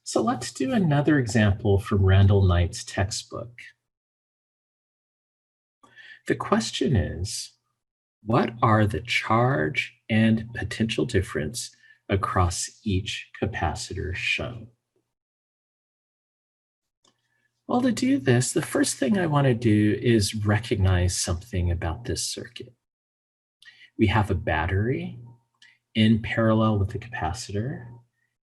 So let's do another example from Randall Knight's textbook. The question is, what are the charge and potential difference across each capacitor shown? Well, to do this, the first thing I want to do is recognize something about this circuit. We have a battery in parallel with the capacitor,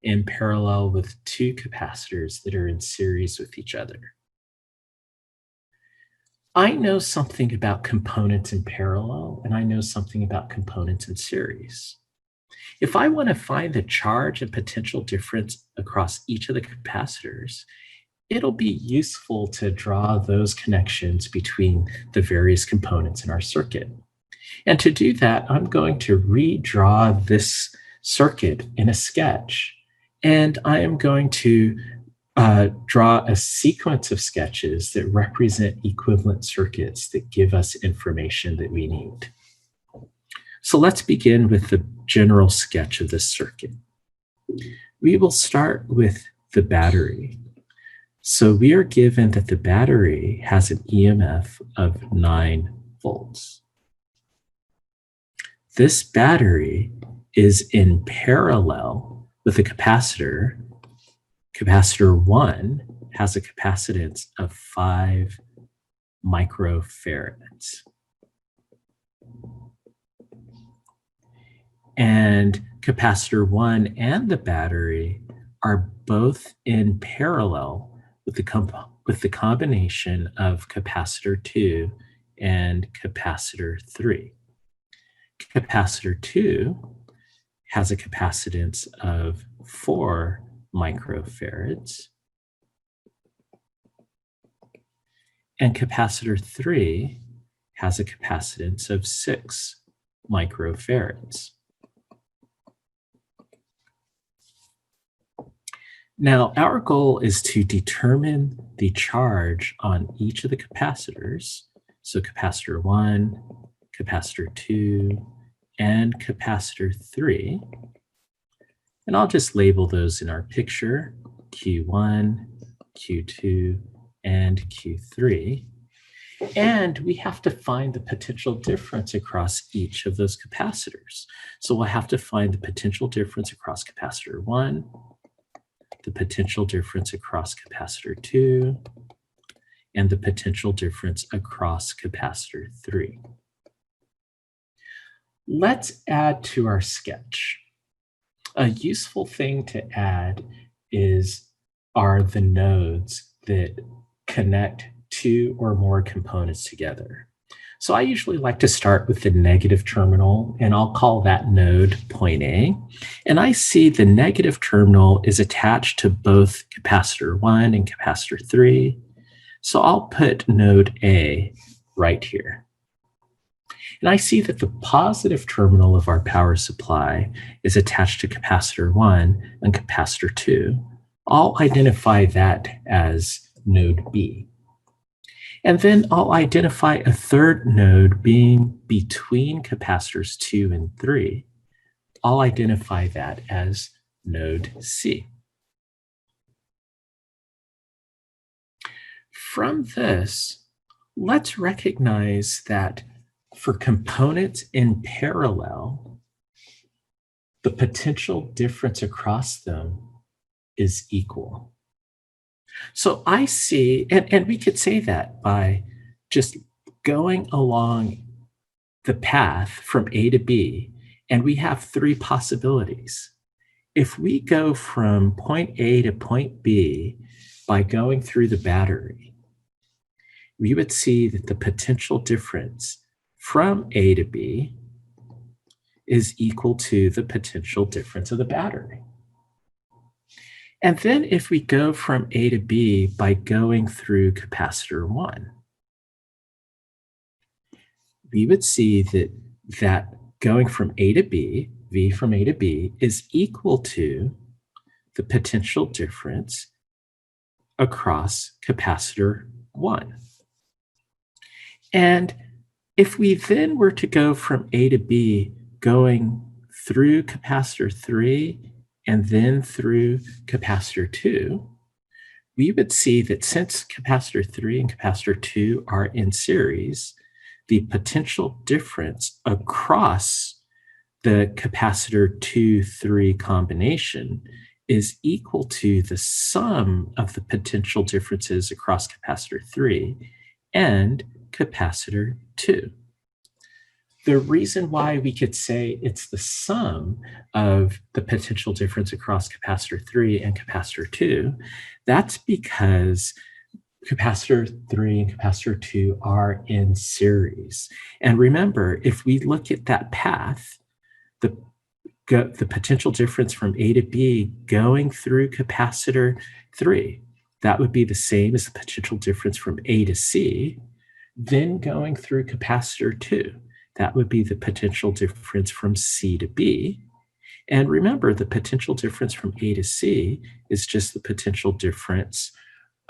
in parallel with two capacitors that are in series with each other. I know something about components in parallel, and I know something about components in series. If I want to find the charge and potential difference across each of the capacitors, it'll be useful to draw those connections between the various components in our circuit. And to do that, I'm going to redraw this circuit in a sketch. And I am going to draw a sequence of sketches that represent equivalent circuits that give us information that we need. So let's begin with the general sketch of this circuit. We will start with the battery. So we are given that the battery has an EMF of 9 volts. This battery is in parallel with a capacitor. Capacitor 1 has a capacitance of 5 microfarads. And capacitor 1 and the battery are both in parallel with the combination of capacitor 2 and capacitor 3. Capacitor 2 has a capacitance of 4 microfarads, and capacitor 3 has a capacitance of 6 microfarads. Now, our goal is to determine the charge on each of the capacitors, so capacitor 1, capacitor 2, and capacitor 3. And I'll just label those in our picture, Q1, Q2, and Q3. And we have to find the potential difference across each of those capacitors. So we'll have to find the potential difference across capacitor 1, the potential difference across capacitor 2, and the potential difference across capacitor 3. Let's add to our sketch. A useful thing to add are the nodes that connect two or more components together. So I usually like to start with the negative terminal, and I'll call that node point A. And I see the negative terminal is attached to both capacitor 1 and capacitor 3. So I'll put node A right here. And I see that the positive terminal of our power supply is attached to capacitor 1 and capacitor 2. I'll identify that as node B. And then I'll identify a third node being between capacitors 2 and 3. I'll identify that as node C. From this, let's recognize that for components in parallel, the potential difference across them is equal. So I see, and we could say that by just going along the path from A to B, and we have 3 possibilities. If we go from point A to point B by going through the battery, we would see that the potential difference from A to B is equal to the potential difference of the battery. And then if we go from A to B by going through capacitor 1, we would see that going from A to B, V from A to B, is equal to the potential difference across capacitor 1. And if we then were to go from A to B going through capacitor 3 and then through capacitor 2, we would see that since capacitor 3 and capacitor 2 are in series, the potential difference across the capacitor 2, 3 combination is equal to the sum of the potential differences across capacitor 3 and capacitor 2. The reason why we could say it's the sum of the potential difference across capacitor 3 and capacitor 2, that's because capacitor 3 and capacitor 2 are in series. And remember, if we look at that path, the potential difference from A to B going through capacitor 3, that would be the same as the potential difference from A to C, then going through capacitor 2. That would be the potential difference from C to B. And remember, the potential difference from A to C is just the potential difference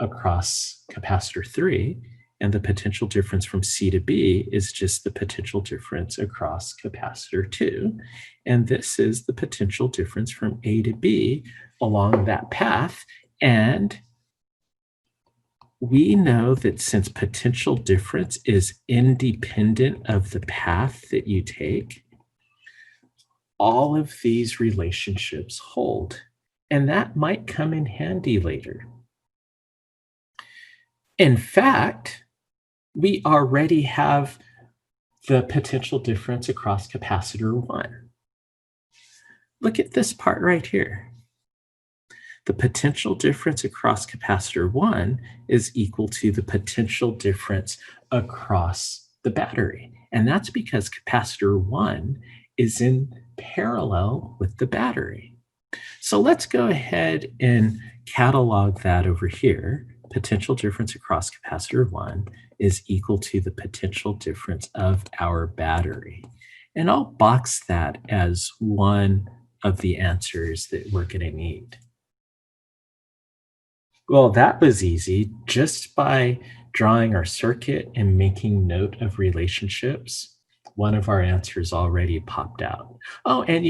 across capacitor 3, and the potential difference from C to B is just the potential difference across capacitor 2. And this is the potential difference from A to B along that path. And we know that since potential difference is independent of the path that you take, all of these relationships hold. And that might come in handy later. In fact, we already have the potential difference across capacitor 1. Look at this part right here. The potential difference across capacitor 1 is equal to the potential difference across the battery. And that's because capacitor 1 is in parallel with the battery. So let's go ahead and catalog that over here. Potential difference across capacitor 1 is equal to the potential difference of our battery. And I'll box that as one of the answers that we're going to need. Well, that was easy. Just by drawing our circuit and making note of relationships, one of our answers already popped out. Oh, and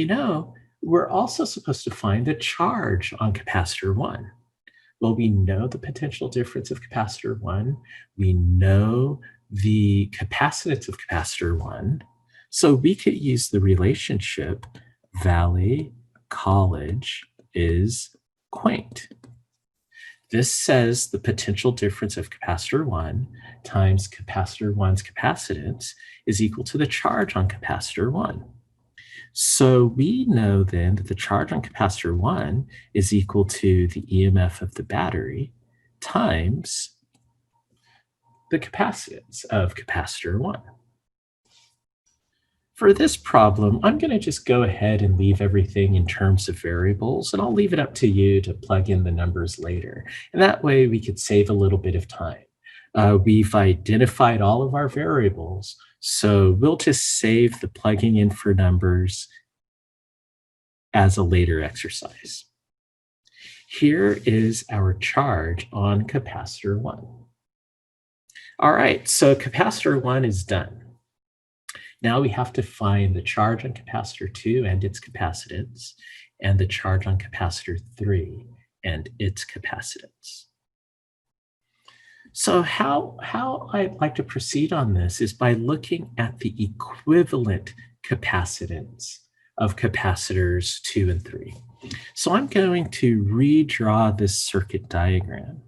we're also supposed to find the charge on capacitor 1. Well, we know the potential difference of capacitor 1. We know the capacitance of capacitor 1. So we could use the relationship Valley College is quaint. This says the potential difference of capacitor 1 times capacitor 1's capacitance is equal to the charge on capacitor 1. So we know then that the charge on capacitor 1 is equal to the EMF of the battery times the capacitance of capacitor 1. For this problem, I'm going to just go ahead and leave everything in terms of variables, and I'll leave it up to you to plug in the numbers later. And that way we could save a little bit of time. We've identified all of our variables, so we'll just save the plugging in for numbers as a later exercise. Here is our charge on capacitor 1. All right, so capacitor 1 is done. Now we have to find the charge on capacitor 2 and its capacitance, and the charge on capacitor 3 and its capacitance. So how I'd like to proceed on this is by looking at the equivalent capacitance of capacitors 2 and 3. So I'm going to redraw this circuit diagram.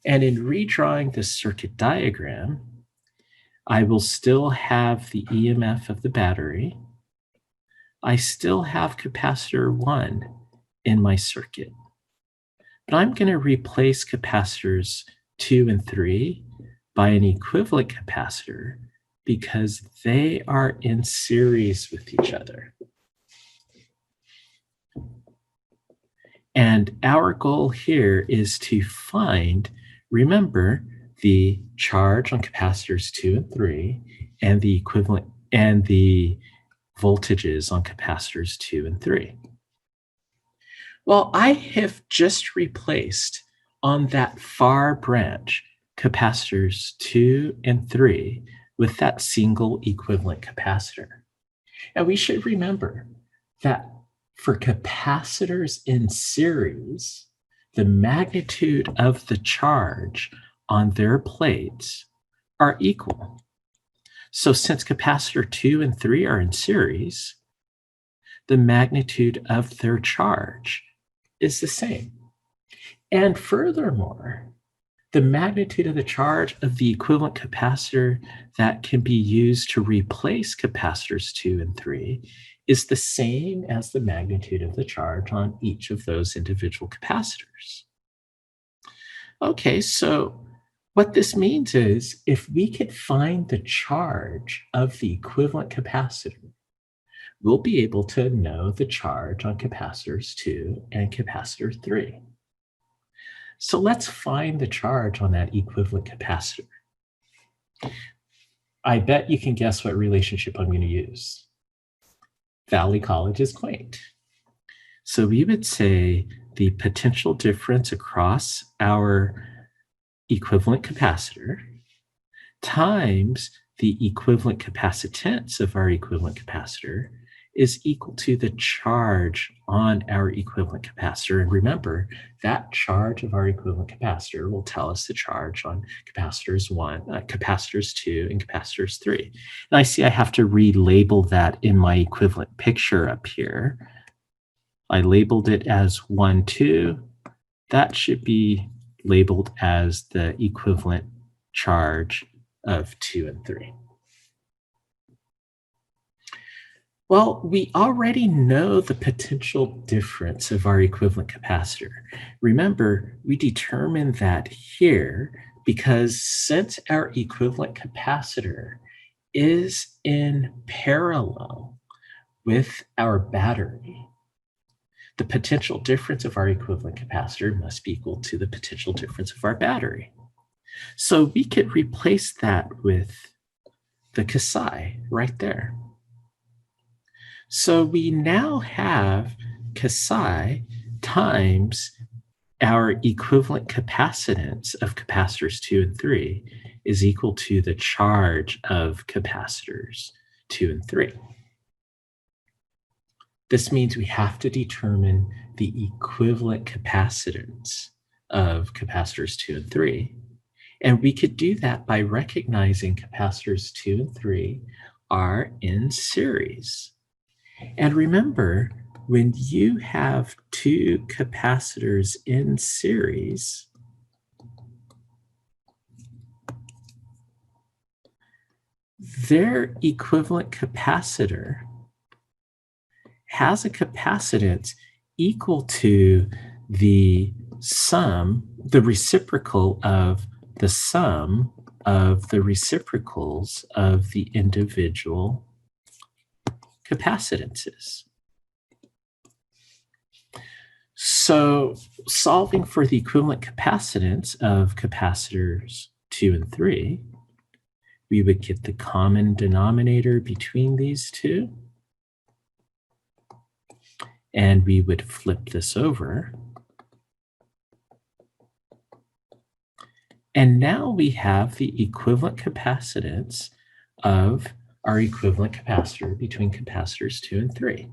And in redrawing this circuit diagram, I will still have the EMF of the battery. I still have capacitor 1 in my circuit. But I'm going to replace capacitors 2 and 3 by an equivalent capacitor because they are in series with each other. And our goal here is to find, remember, the charge on capacitors 2 and 3 and the equivalent and the voltages on capacitors 2 and 3. Well, I have just replaced on that far branch capacitors 2 and 3 with that single equivalent capacitor. And we should remember that For capacitors in series, the magnitude of the charge on their plates are equal. So since capacitor 2 and 3 are in series, the magnitude of their charge is the same. And furthermore, the magnitude of the charge of the equivalent capacitor that can be used to replace capacitors 2 and 3 is the same as the magnitude of the charge on each of those individual capacitors. Okay, so what this means is if we could find the charge of the equivalent capacitor, we'll be able to know the charge on capacitors 2 and capacitor 3. So let's find the charge on that equivalent capacitor. I bet you can guess what relationship I'm going to use. Valley College is quaint. So we would say the potential difference across our equivalent capacitor times the equivalent capacitance of our equivalent capacitor is equal to the charge on our equivalent capacitor. And remember, that charge of our equivalent capacitor will tell us the charge on capacitors 2, and capacitors 3. And I see I have to relabel that in my equivalent picture up here. I labeled it as 1, 2. That should be labeled as the equivalent charge of 2 and 3. Well, we already know the potential difference of our equivalent capacitor. Remember, we determined that here because since our equivalent capacitor is in parallel with our battery, the potential difference of our equivalent capacitor must be equal to the potential difference of our battery. So we could replace that with the Casai right there. So we now have Casai times our equivalent capacitance of capacitors 2 and 3 is equal to the charge of capacitors 2 and 3. This means we have to determine the equivalent capacitance of capacitors 2 and 3. And we could do that by recognizing capacitors 2 and 3 are in series. And remember, when you have two capacitors in series, their equivalent capacitor has a capacitance equal to the sum, the reciprocal of the sum of the reciprocals of the individual capacitances. So solving for the equivalent capacitance of capacitors 2 and 3, we would get the common denominator between these two, and we would flip this over. And now we have the equivalent capacitance of our equivalent capacitor between capacitors 2 and 3.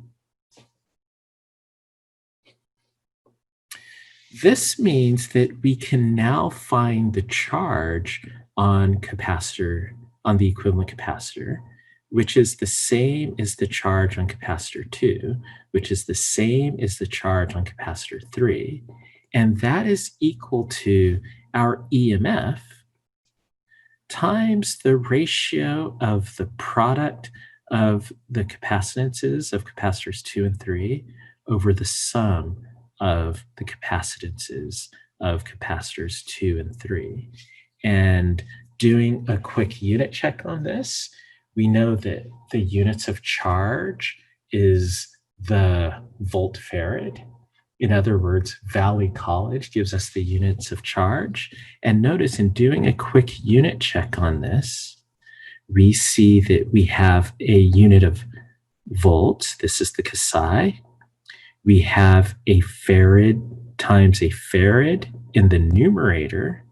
This means that we can now find the charge on the equivalent capacitor, which is the same as the charge on capacitor 2, which is the same as the charge on capacitor 3, and that is equal to our EMF times the ratio of the product of the capacitances of capacitors 2 and 3 over the sum of the capacitances of capacitors 2 and 3. And doing a quick unit check on this, we know that the units of charge is the volt farad. In other words, Valley College gives us the units of charge. And notice in doing a quick unit check on this, we see that we have a unit of volts. This is the Casai. We have a farad times a farad in the numerator.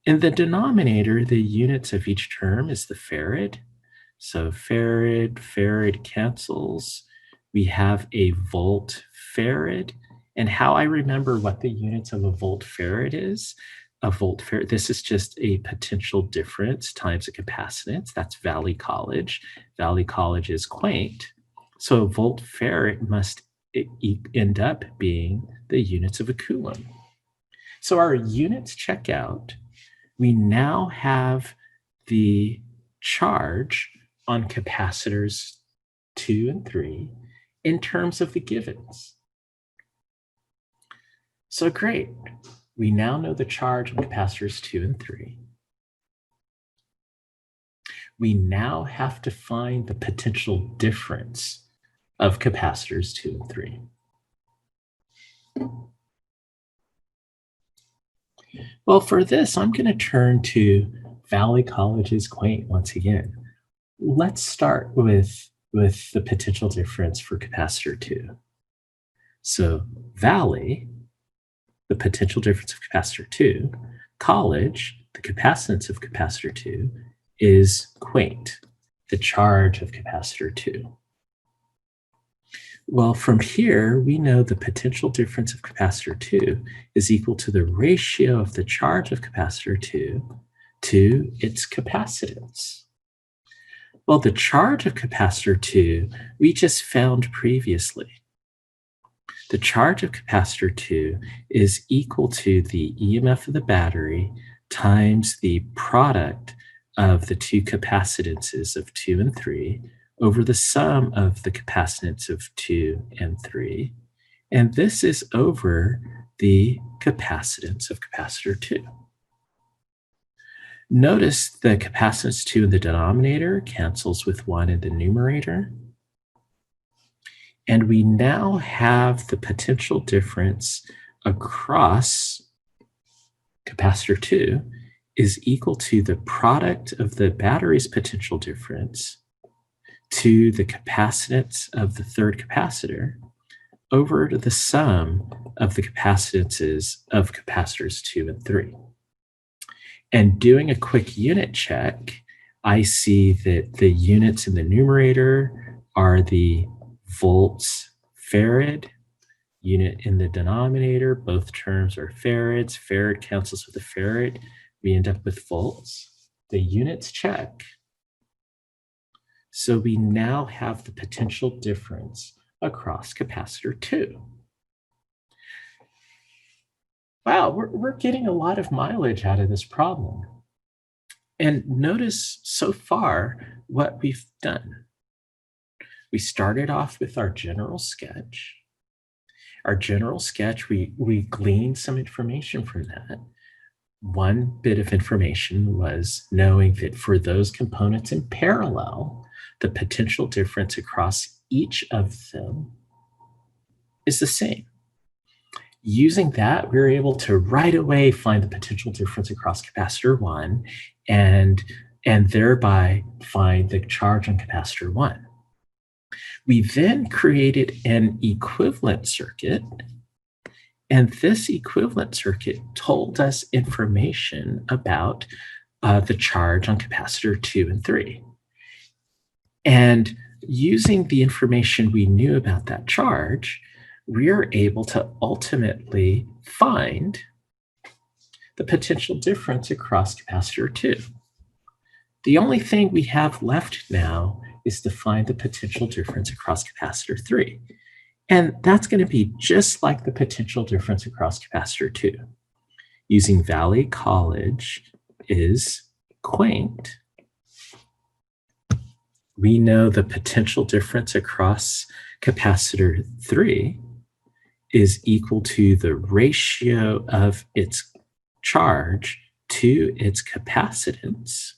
In the denominator, the units of each term is the farad. So farad cancels. we have a volt farad. And how I remember what the units of a volt farad is, a volt farad, this is just a potential difference times a capacitance. That's Valley College. Valley College is quaint. So a volt farad must end up being the units of a coulomb. So our units check out. We now have the charge on capacitors 2 and 3 in terms of the givens. So great. We now know the charge on capacitors 2 and 3. We now have to find the potential difference of capacitors 2 and 3. Well, for this, I'm going to turn to Valley College's quaint once again. Let's start with the potential difference for capacitor 2. So Valley, the potential difference of capacitor 2, College, the capacitance of capacitor 2, is quaint, the charge of capacitor 2. Well, from here, we know the potential difference of capacitor 2 is equal to the ratio of the charge of capacitor 2 to its capacitance. Well, the charge of capacitor 2 we just found previously. The charge of capacitor 2 is equal to the EMF of the battery times the product of the two capacitances of 2 and 3 over the sum of the capacitance of 2 and 3. And this is over the capacitance of capacitor 2. Notice the capacitance 2 in the denominator cancels with 1 in the numerator. And we now have the potential difference across capacitor 2 is equal to the product of the battery's potential difference to the capacitance of the third capacitor over to the sum of the capacitances of capacitors 2 and 3. And doing a quick unit check, I see that the units in the numerator are the volts farad. Unit in the denominator, both terms are farads. Farad cancels with a farad. We end up with volts. The units check. So we now have the potential difference across capacitor 2. Wow, we're getting a lot of mileage out of this problem. And notice so far what we've done. We started off with our general sketch. Our general sketch, we gleaned some information from that. One bit of information was knowing that for those components in parallel, the potential difference across each of them is the same. Using that, we were able to right away find the potential difference across capacitor 1 and thereby find the charge on capacitor 1. We then created an equivalent circuit, and this equivalent circuit told us information about the charge on capacitor 2 and 3. And using the information we knew about that charge, we are able to ultimately find the potential difference across capacitor 2. The only thing we have left now is to find the potential difference across capacitor 3. And that's going to be just like the potential difference across capacitor 2. Using Valley College is quaint. We know the potential difference across capacitor 3 is equal to the ratio of its charge to its capacitance.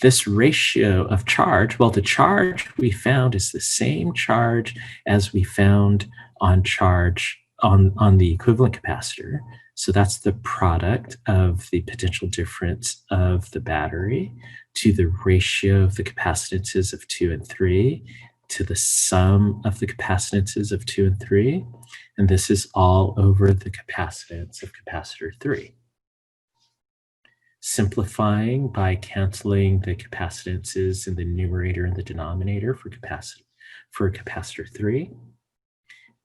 This ratio of charge, well, the charge we found is the same charge as we found on charge on the equivalent capacitor. So that's the product of the potential difference of the battery to the ratio of the capacitances of 2 and 3 to the sum of the capacitances of 2 and 3. And this is all over the capacitance of capacitor 3. Simplifying by canceling the capacitances in the numerator and the denominator For capacitor 3,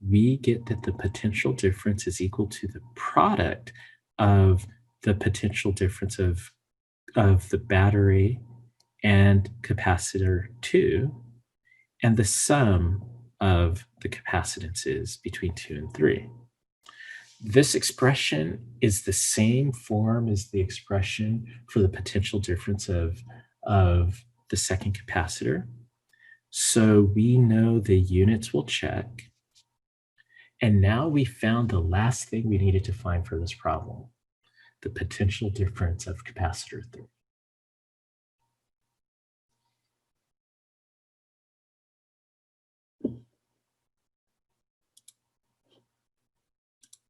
we get that the potential difference is equal to the product of the potential difference of the battery and capacitor 2 and the sum of the capacitances between 2 and 3. This expression is the same form as the expression for the potential difference of the second capacitor. So we know the units will check. And now we found the last thing we needed to find for this problem, the potential difference of capacitor 3.